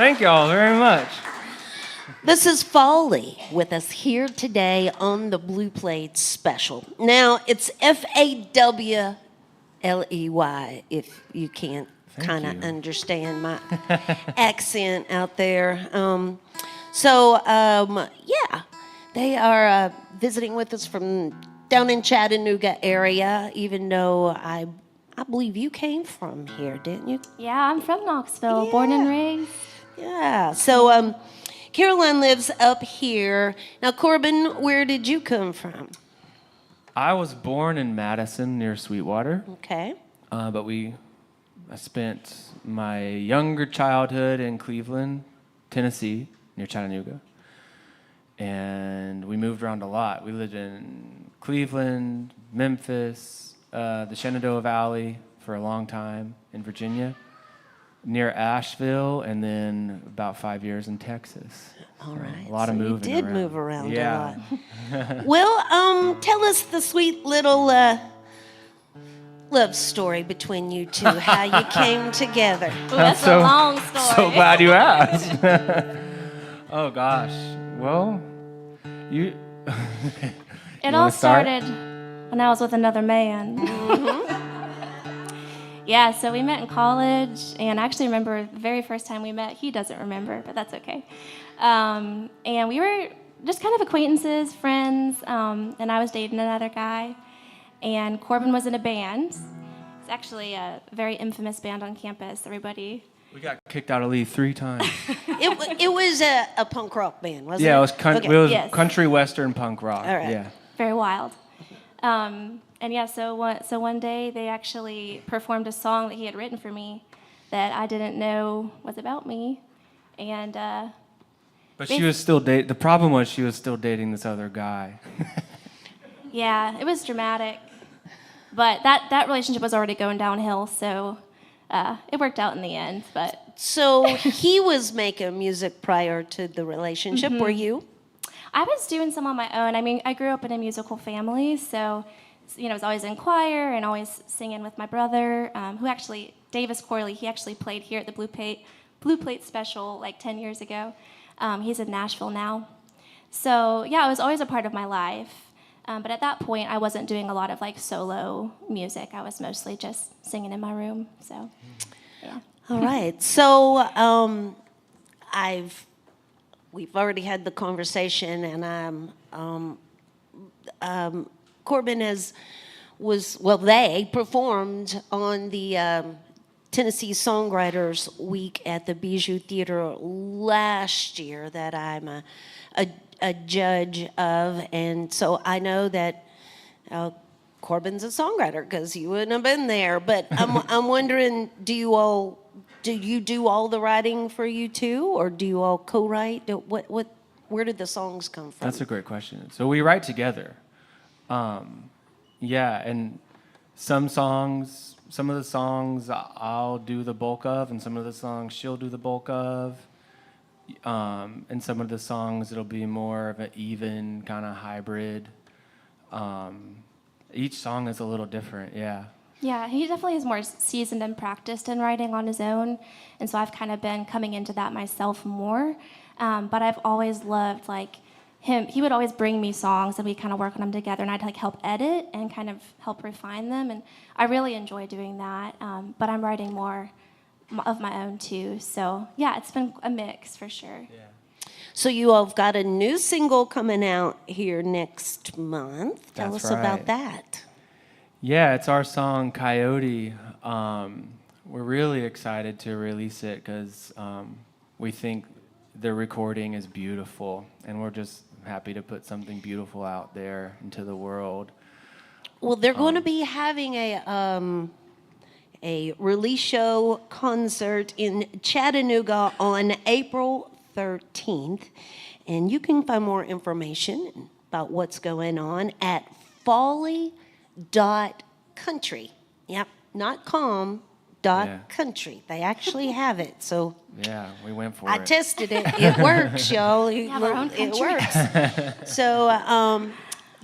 Thank y'all very much. This is Fawley with us here today on the Blue Plate Special. Now, it's Fawley, if you can't kind of understand my accent out there. Yeah, they are visiting with us from down in Chattanooga area, even though I believe you came from here, didn't you? Yeah, I'm from Knoxville, born and raised. Yeah, so Caroline lives up here. Now, Corbin, where did you come from? I was born in Madison near Sweetwater. Okay. But I spent my younger childhood in Cleveland, Tennessee, near Chattanooga. And we moved around a lot. We lived in Cleveland, Memphis, the Shenandoah Valley for a long time in Virginia, near Asheville, and then about 5 years in Texas. All right. A lot of moving You did around. move around a Yeah. lot. Well, tell us the sweet little love story between you two, how you came together. Ooh, that's a long story. So glad you asked. Oh, gosh. Well, you... It all started when I was with another man. Yeah, so we met in college, and I actually remember the very first time we met. He doesn't remember, but that's okay. And we were just kind of acquaintances, friends, and I was dating another guy. And Corbin was in a band. It's actually a very infamous band on campus. Everybody... We got kicked out of Lee 3 times. It was a punk rock band, wasn't it? Yeah, it was, Yes. country western punk rock. All right. Yeah. Very wild. And yeah, so one day they actually performed a song that he had written for me that I didn't know was about me. And But she was still dating. The problem was she was still dating this other guy. yeah, it was dramatic. But that relationship was already going downhill, so it worked out in the end. But So he was making music prior to the relationship, were you? I was doing some on my own. I mean, I grew up in a musical family, so I was always in choir and always singing with my brother, who actually, Davis Corley, he actually played here at the Blue Plate Special like 10 years ago. He's in Nashville now. So yeah, it was always a part of my life. But at that point, I wasn't doing a lot of like solo music. I was mostly just singing in my room. So, yeah. All right. So we've already had the conversation, and Corbin they performed on the Tennessee Songwriters Week at the Bijou Theater last year that I'm a judge of, and so I know that Corbin's a songwriter because you wouldn't have been there. But I'm wondering, do you do all the writing for you too, or do you all co-write? Where did the songs come from? That's a great question. So we write together. Yeah, and some of the songs I'll do the bulk of, and some of the songs she'll do the bulk of. And some of the songs it'll be more of an even kind of hybrid. Each song is a little different, yeah. Yeah, he definitely is more seasoned and practiced in writing on his own, and so I've kind of been coming into that myself more. But I've always loved like him. He would always bring me songs, and we kind of work on them together, and I'd like help edit and kind of help refine them, and I really enjoy doing that. But I'm writing more of my own too, so yeah, it's been a mix for sure. Yeah. So you all have got a new single coming out here next month. Tell That's us about right. that. Yeah, it's our song Coyote. We're really excited to release it because we think the recording is beautiful, and we're just happy to put something beautiful out there into the world. Well, they're going to be having a release show concert in Chattanooga on April 13th, and you can find more information about what's going on at Fawley.country. Yep, not com, .country. They actually have it, so Yeah, we went for I it. tested it. It works, y'all. have our own It country. works. So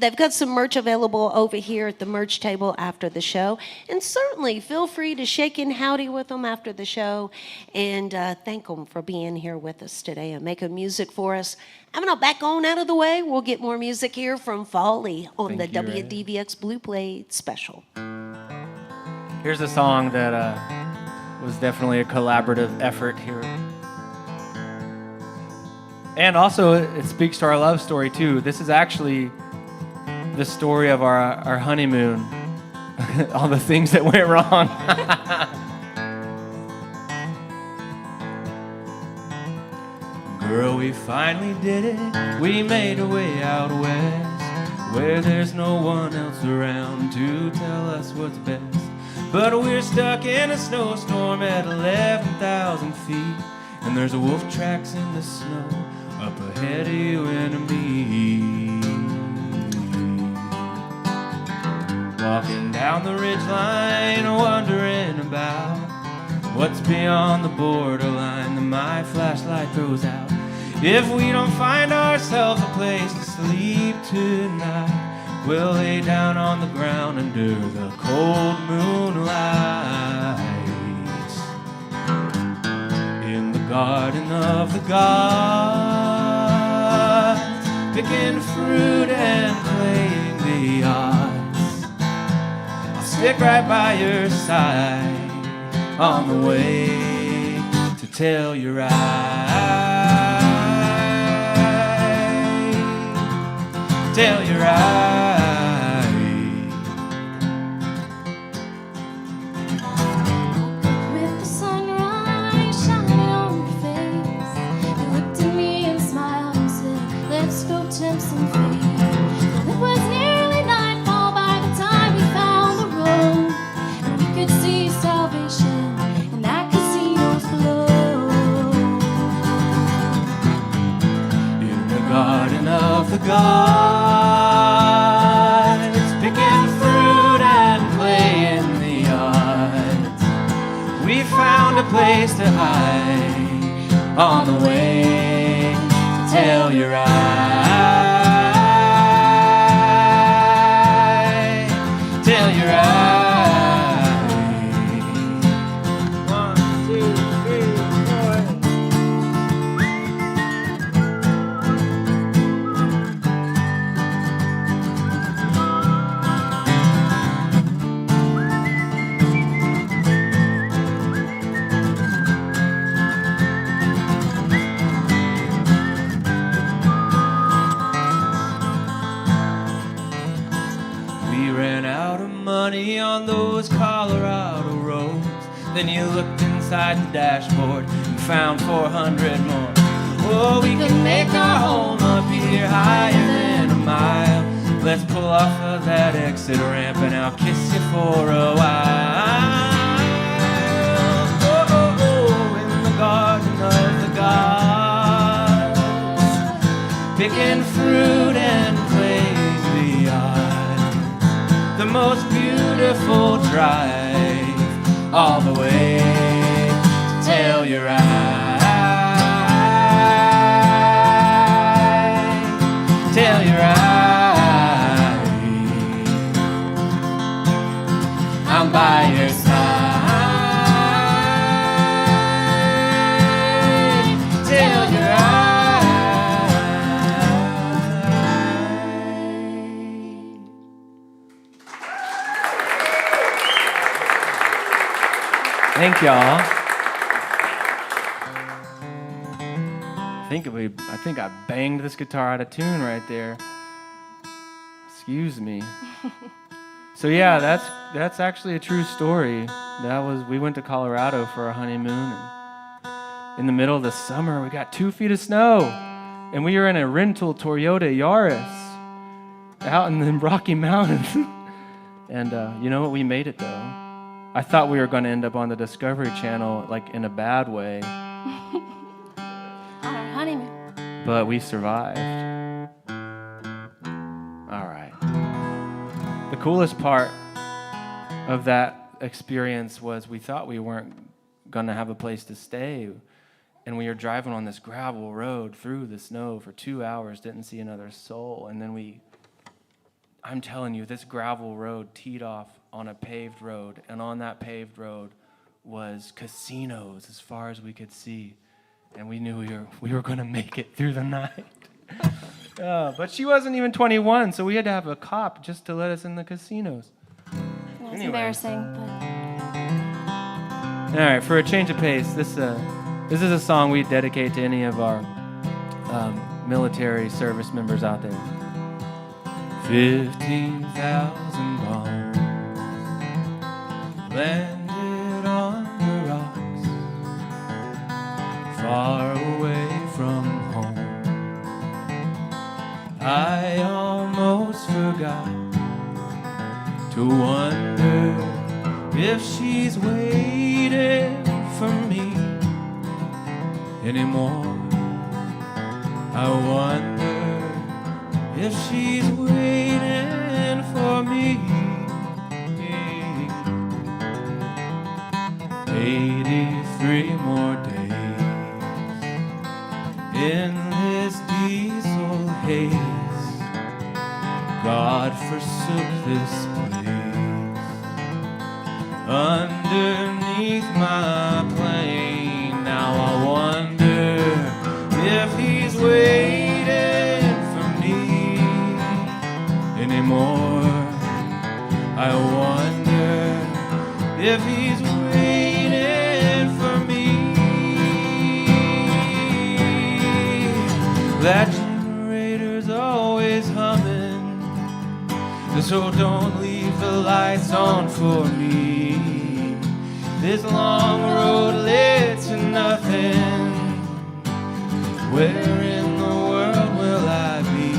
They've got some merch available over here at the merch table after the show. And certainly feel free to shake and howdy with them after the show and thank them for being here with us today and making music for us. I'm going to back on out of the way. We'll get more music here from Fawley on Thank the you, Ray. WDVX Blue Plate special. Here's a song that was definitely a collaborative effort here. And also, it speaks to our love story, too. This is actually the story of our honeymoon, all the things that went wrong. Girl, we finally did it. We made our way out west, where there's no one else around to tell us what's best. But we're stuck in a snowstorm at 11,000 feet, and there's wolf tracks in the snow up ahead of you and me. Walking down the ridgeline, wondering about what's beyond the borderline that my flashlight throws out. If we don't find ourselves a place to sleep tonight, we'll lay down on the ground under the cold moonlight in the garden of the gods, picking fruit and playing the odds. Stick right by your side on the way to tell you right. Tell you right. With the sunrise shining on your face, you looked at me and smiled and said, let's go tempt some fate. It was nearly nightfall by the time we found the road, and we could see salvation in that casino's glow. In the garden of the gods, picking fruit and playing the odds, we found a place to hide on the way to tell you right. Tell you right. 1, 2, 3, 4. We ran out of money on those Colorado roads. Then you looked inside the dashboard and found 400 more. Oh, we can make our home up here higher than a mile. Let's pull off of that exit ramp and I'll kiss you for a while. Oh, oh, oh, in the garden of the gods, picking fruit and playing the odds. The most beautiful drive all the way to tell you right. Tell you right. I'm by your side. Tell you right. Thank y'all. I think I banged this guitar out of tune right there. Excuse me. So yeah, that's actually a true story. We went to Colorado for our honeymoon, and in the middle of the summer we got 2 feet of snow, and we were in a rental Toyota Yaris out in the Rocky Mountains. And you know what? We made it though. I thought we were going to end up on the Discovery Channel, like in a bad way, On our honeymoon. but we survived. All right. The coolest part of that experience was we thought we weren't going to have a place to stay, and we were driving on this gravel road through the snow for 2 hours, didn't see another soul, and then we I'm telling you, this gravel road teed off on a paved road, and on that paved road was casinos as far as we could see, and we knew we were going to make it through the night. But she wasn't even 21, so we had to have a cop just to let us in the casinos. It's Anyway. embarrassing, but All right, for a change of pace, this is a song we dedicate to any of our military service members out there. 15,000 bombs landed on the rocks, far away from home. I almost forgot to wonder if she's waiting for me anymore. I wonder if she's waiting for me. 83 more days in this diesel haze. God forsook this place. Underneath my plane, now I wonder if he's waiting for me anymore. I wonder if he's waiting for me. That generator's always humming, so don't leave the lights on for me. This long road led to nothing. Where in the world will I be?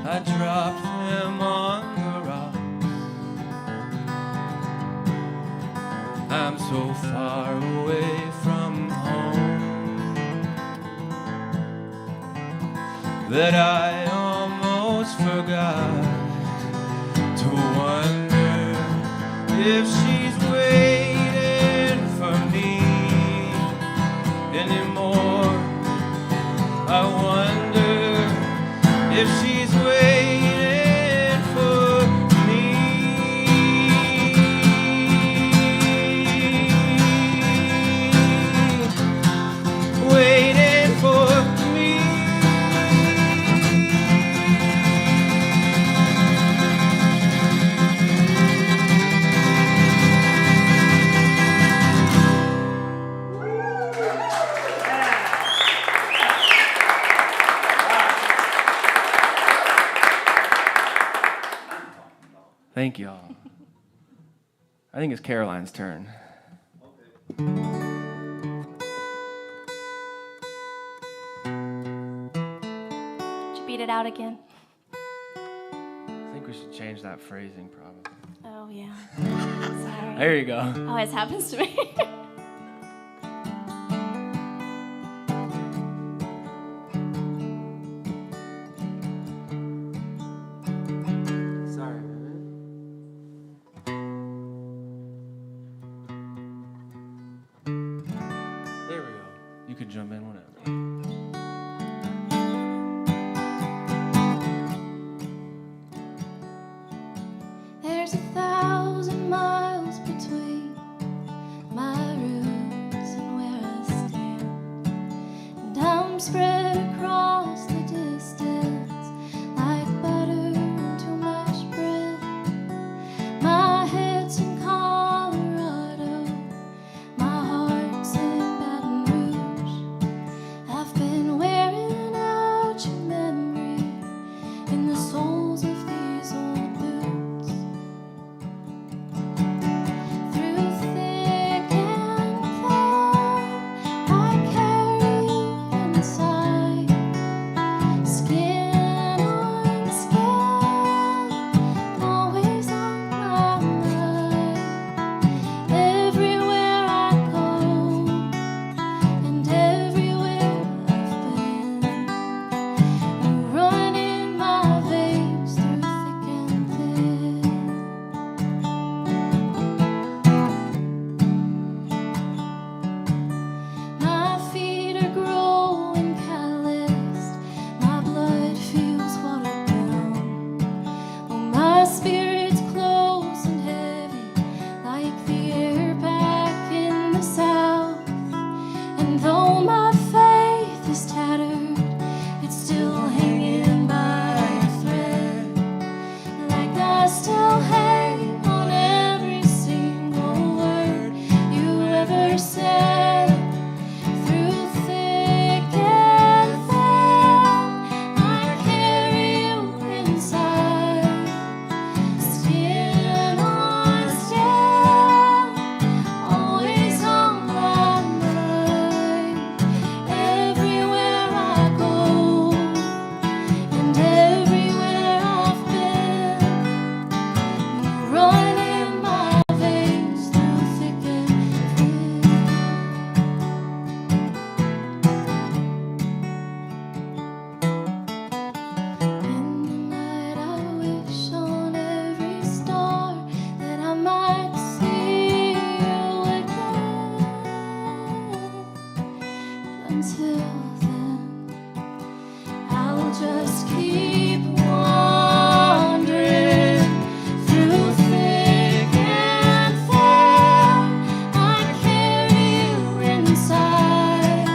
I dropped them on the rocks. I'm so far away from home that I almost forgot to wonder if she's waiting for me anymore. I wonder if she's waiting for me. Waiting for me. Thank y'all. I think it's Caroline's turn. did you beat it out again? I think we should change that phrasing probably. Oh, yeah. Sorry. There you go. Always happens to me. Sorry. There we go. You could jump in whenever. There's 1,000 miles between my roots and where I stand, and I'm spread across the distance like butter on too much bread. My head's in Colorado, my heart's in Baton Rouge. I've been wearing out your memory just keep wandering through thick and thin. I carry you inside,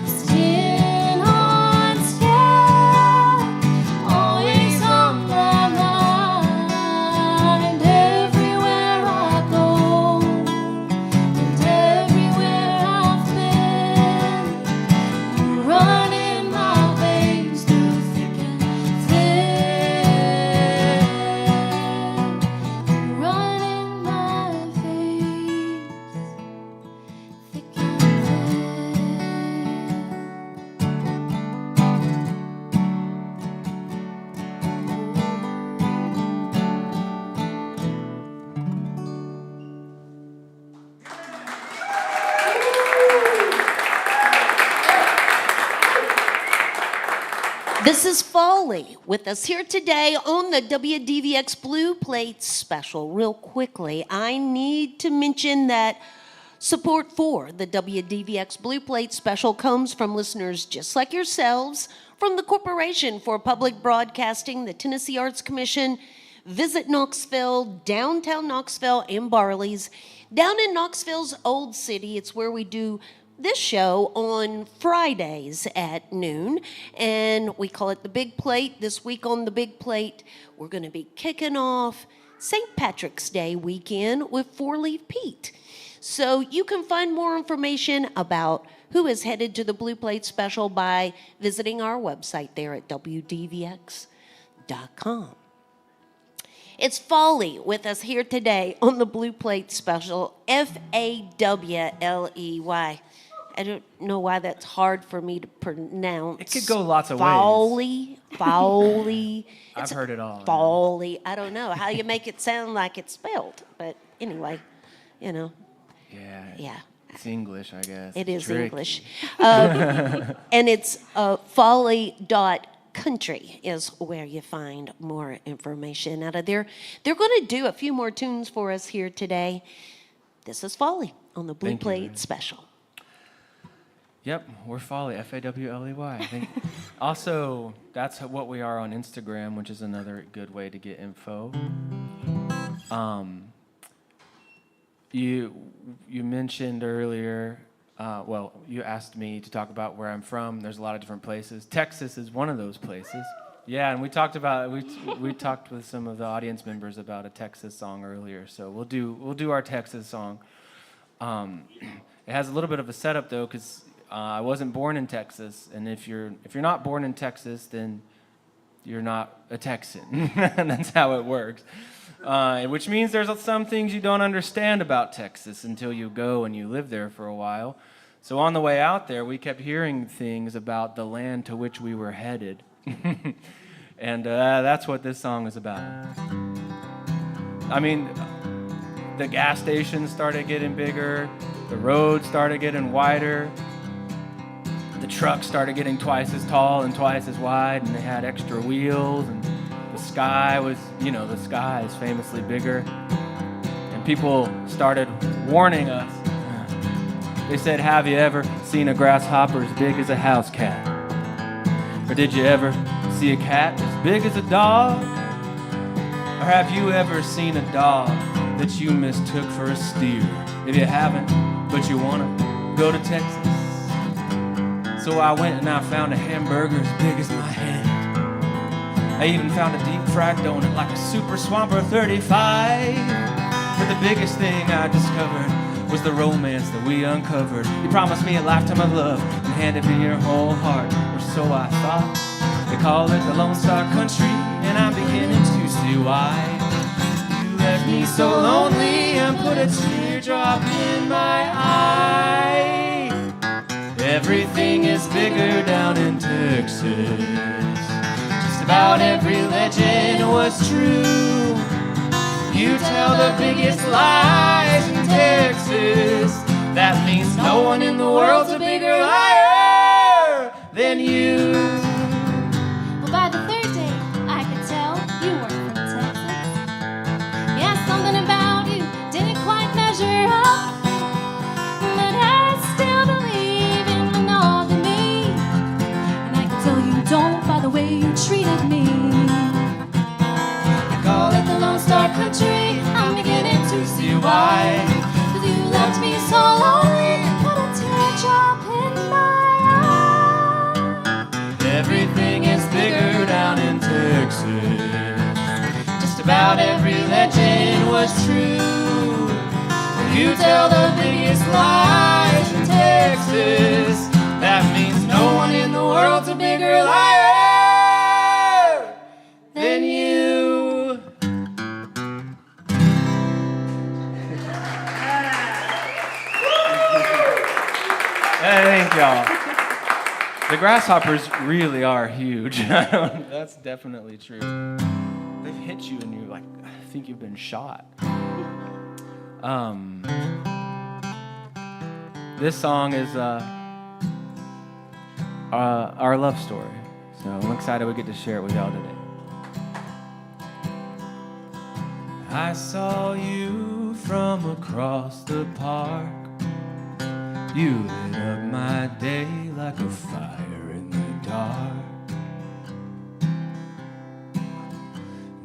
skin on skin, always on my mind. Everywhere I go and everywhere I've been, you run in my veins through thick and thin. You run in my veins, thick and This is Fawley with us here today on the WDVX Blue Plate Special. Real quickly, I need to mention that support for the WDVX Blue Plate Special comes from listeners just like yourselves, from the Corporation for Public Broadcasting, the Tennessee Arts Commission, Visit Knoxville, downtown Knoxville, and Barley's. Down in Knoxville's Old City, it's where we do this show on Fridays at noon, and we call it The Big Plate. This week on The Big Plate, we're going to be kicking off St. Patrick's Day weekend with Four Leaf Pete. So you can find more information about who is headed to the Blue Plate Special by visiting our website there at WDVX.com. It's Fawley with us here today on the Blue Plate Special, Fawley. I don't know why that's hard for me to pronounce. It could go lots of Fawley. I've heard it all. Fawley. I don't know how you make it sound like it's spelled, but anyway, you know. Yeah. It's English, I guess. It is Tricky. English. And it's Fawley.country is where you find more information out of there. They're going to do a few more tunes for us here today. This is Fawley on the Blue Thank you, Plate man. Special. Yep, we're Fawley, Fawley. I think. Also, that's what we are on Instagram, which is another good way to get info. You mentioned earlier, you asked me to talk about where I'm from. There's a lot of different places. Texas is one of those places. Yeah, and we talked with some of the audience members about a Texas song earlier. So we'll do our Texas song. It has a little bit of a setup though, because I wasn't born in Texas, and if you're not born in Texas, then you're not a Texan. And that's how it works. Which means there's some things you don't understand about Texas until you go and you live there for a while. So on the way out there, we kept hearing things about the land to which we were headed. And that's what this song is about. I mean, the gas stations started getting bigger, the roads started getting wider, the trucks started getting twice as tall and twice as wide, and they had extra wheels, and the sky was, the sky is famously bigger. And people started warning us. They said, have you ever seen a grasshopper as big as a house cat? Or did you ever see a cat as big as a dog? Or have you ever seen a dog that you mistook for a steer? If you haven't, but you want to go to Texas. So I went and I found a hamburger as big as my hand. I even found a deep fried donut like a Super Swamper 35. But the biggest thing I discovered was the romance that we uncovered. You promised me a lifetime of love and handed me your whole heart, or so I thought. They call it the Lone Star Country, and I'm beginning to see why. You left me so lonely and put a teardrop in my eye. Everything is bigger down in Texas. Just about every legend was true. You tell the biggest lies in Texas. That means no one in the world's a bigger liar than you. Well, by the third day, I could tell you weren't from Texas. Yeah, something about you didn't quite measure up. But I still believe in the northern me. And I could till you don't by the way you treated me. You call it the Lone Star Country, I'm beginning to see why. 'Cause you left me so lonely, put a teardrop in my eye. Everything is bigger down in Texas. Just about every legend was true. You tell the biggest lies in Texas. That means no one in the world's a bigger liar than you. Thank y'all. The grasshoppers really are huge. That's definitely true. They've hit you and you like, I think you've been shot. This song is our love story. So I'm excited we get to share it with y'all today. I saw you from across the park. You lit up my day like a fire in the dark.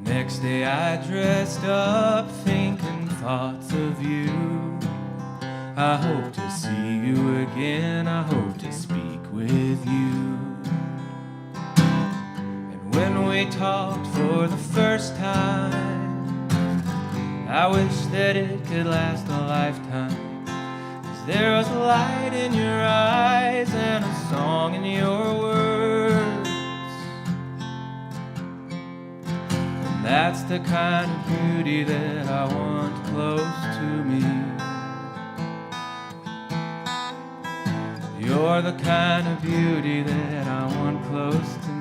Next day I dressed up thinking thoughts of you. I hope to see you again, I hope to speak with you. And when we talked for the first time, I wish that it could last a lifetime. 'Cause there was a light in your eyes and a song in your words. And that's the kind of beauty that I want close to me. You're the kind of beauty that I want close to me.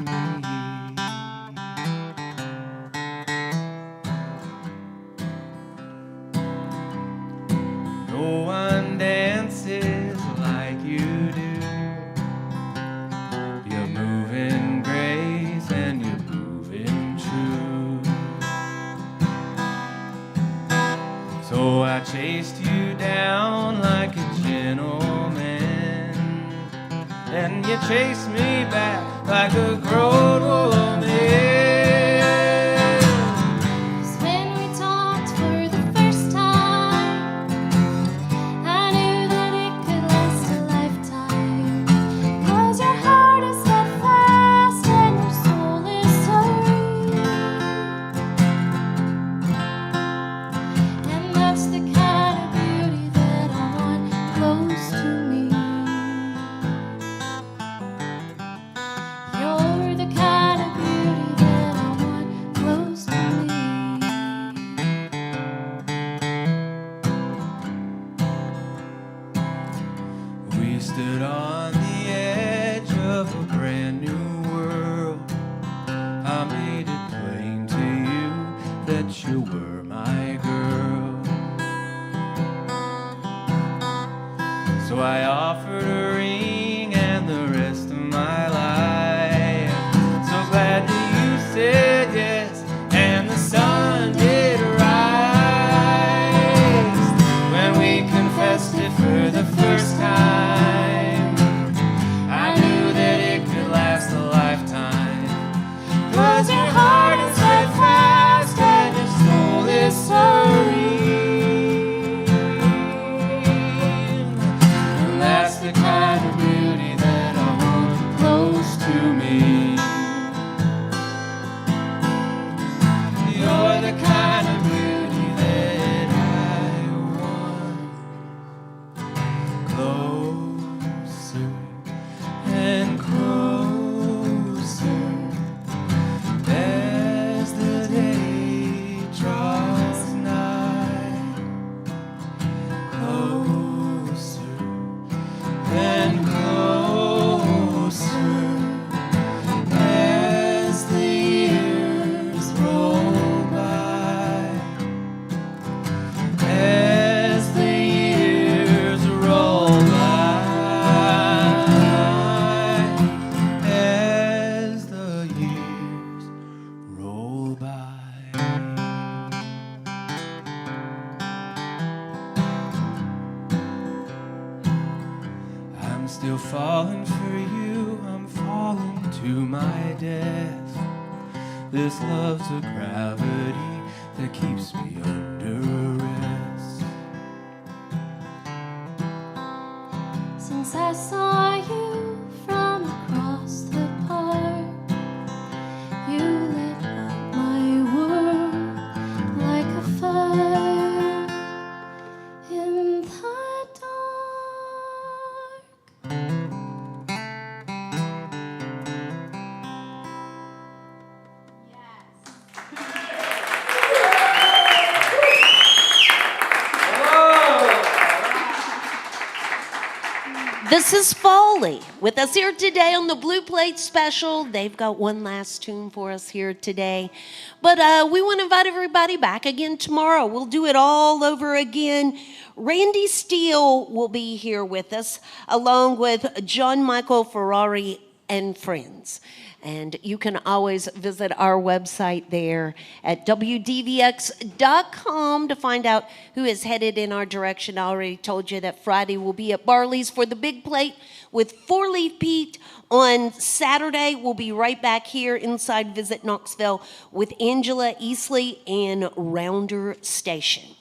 No one dances like you do. You're moving grace and you're moving true. So I chased you down like a gentleman, and you chased me back like a grown woman. 'Cause when we talked for the first time, I knew that it could last a lifetime. 'Cause your heart is steadfast and your soul is serene. And that's the kind of beauty that I want close to me. You're the kind of beauty that I want close to me. We stood on the edge of a brand new world. I made it plain to you that you were my girl. So I offered a ring and the rest of my life. So glad that you said yes, and the sun did rise when we confessed it for the first time. I knew that it could last a lifetime. 'Cause your heart is steadfast and your soul is serene. And my death. This love's a gravity that keeps me under arrest. Since I saw you from across the park, you lit up my world like a fire in the dark. This is Fawley with us here today on the Blue Plate Special. They've got one last tune for us here today. But we want to invite everybody back again tomorrow. We'll do it all over again. Randy Steele will be here with us, along with John Michael Ferrari and friends. And you can always visit our website there at WDVX.com to find out who is headed in our direction. I already told you that Friday we'll be at Barley's for the Big Plate with Four Leaf Pete. On Saturday, we'll be right back here inside Visit Knoxville with Angela Easley and Rounder Station.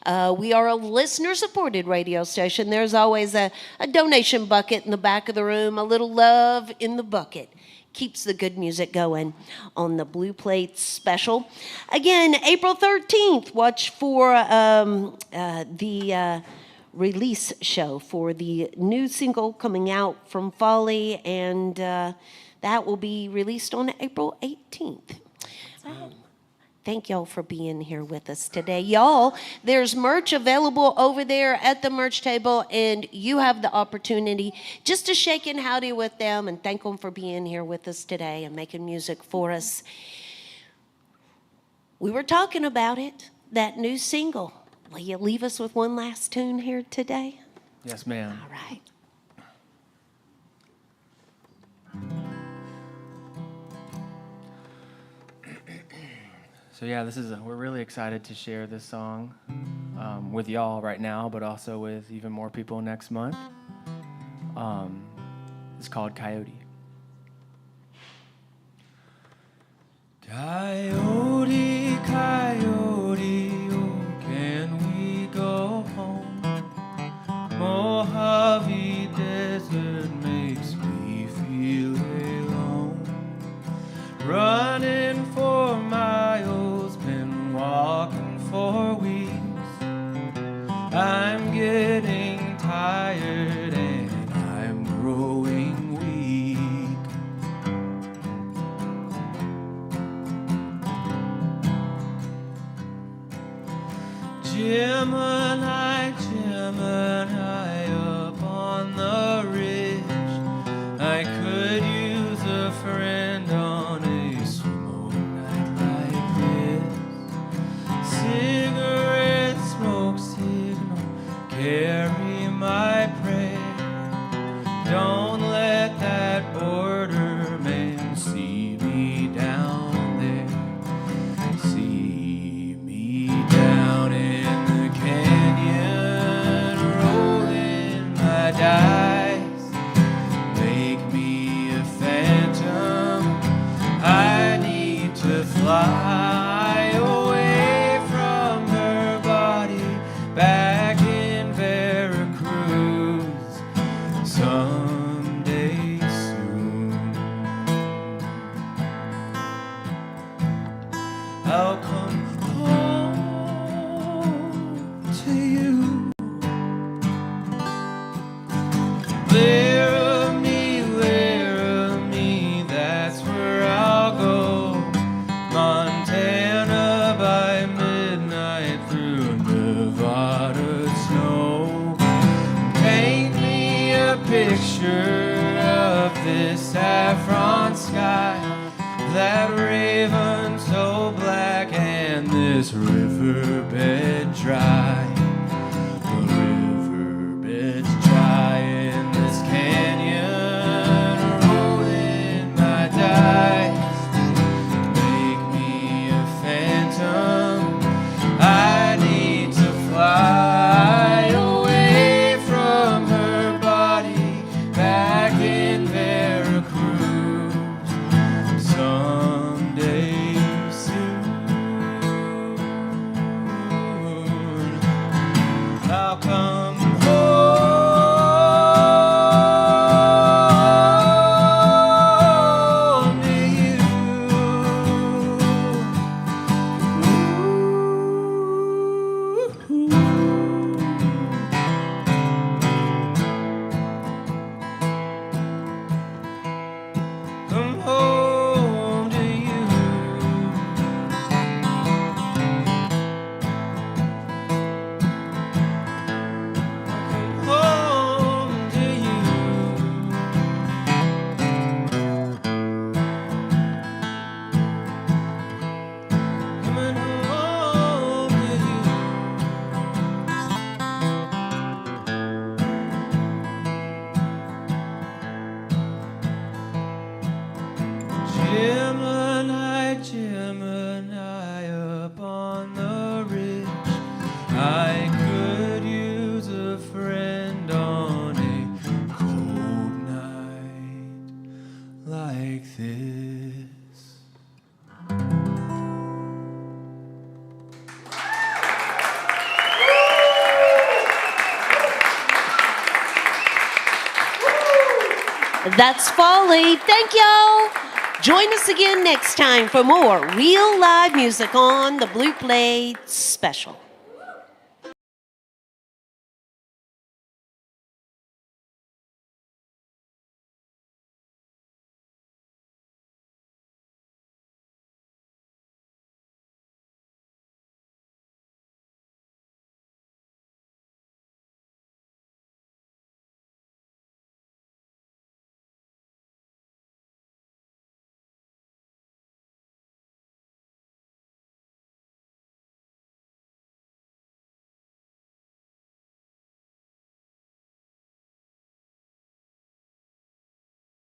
We are a listener-supported radio station. There's always a donation bucket in the back of the room, a little love in the bucket. Keeps the good music going on the Blue Plate Special. Again, April 13th, watch for the release show for the new single coming out from Fawley, and that will be released on April 18th. Thank y'all for being here with us today. Y'all, there's merch available over there at the merch table, and you have the opportunity just to shake and howdy with them and thank them for being here with us today and making music for us. We were talking about it, that new single. Will you leave us with one last tune here today? Yes, ma'am. All right. So yeah, we're really excited to share this song with y'all right now, but also with even more people next month. It's called Coyote. Coyote, coyote, oh, can we go home? Mojave Desert makes me feel alone. Running for miles, been walking for weeks. I'm getting tired and I'm growing weak. Gemini, Gemini, up on the ridge. I could use a friend on a smoke night like this. Cigarette smoke signal, carry my prayer. Don't let that border man see me down there. See me down in the canyon, rolling my dice. Make me a phantom. I need to fly away from her body, back in Veracruz someday soon. I'll come home to you. Laramie, that's where I'll go. Montana by midnight through Nevada snow. Paint me a picture of this saffron sky, that raven so black, and this riverbed dry. The riverbed's dry in this canyon, rolling my dice. Make me a phantom. I need to fly away from her body, back in Veracruz Gemini, Gemini, up on the ridge. I could use a friend on a cold night like this. That's Fawley. Thank y'all. Join us again next time for more real live music on the Blue Plate Special.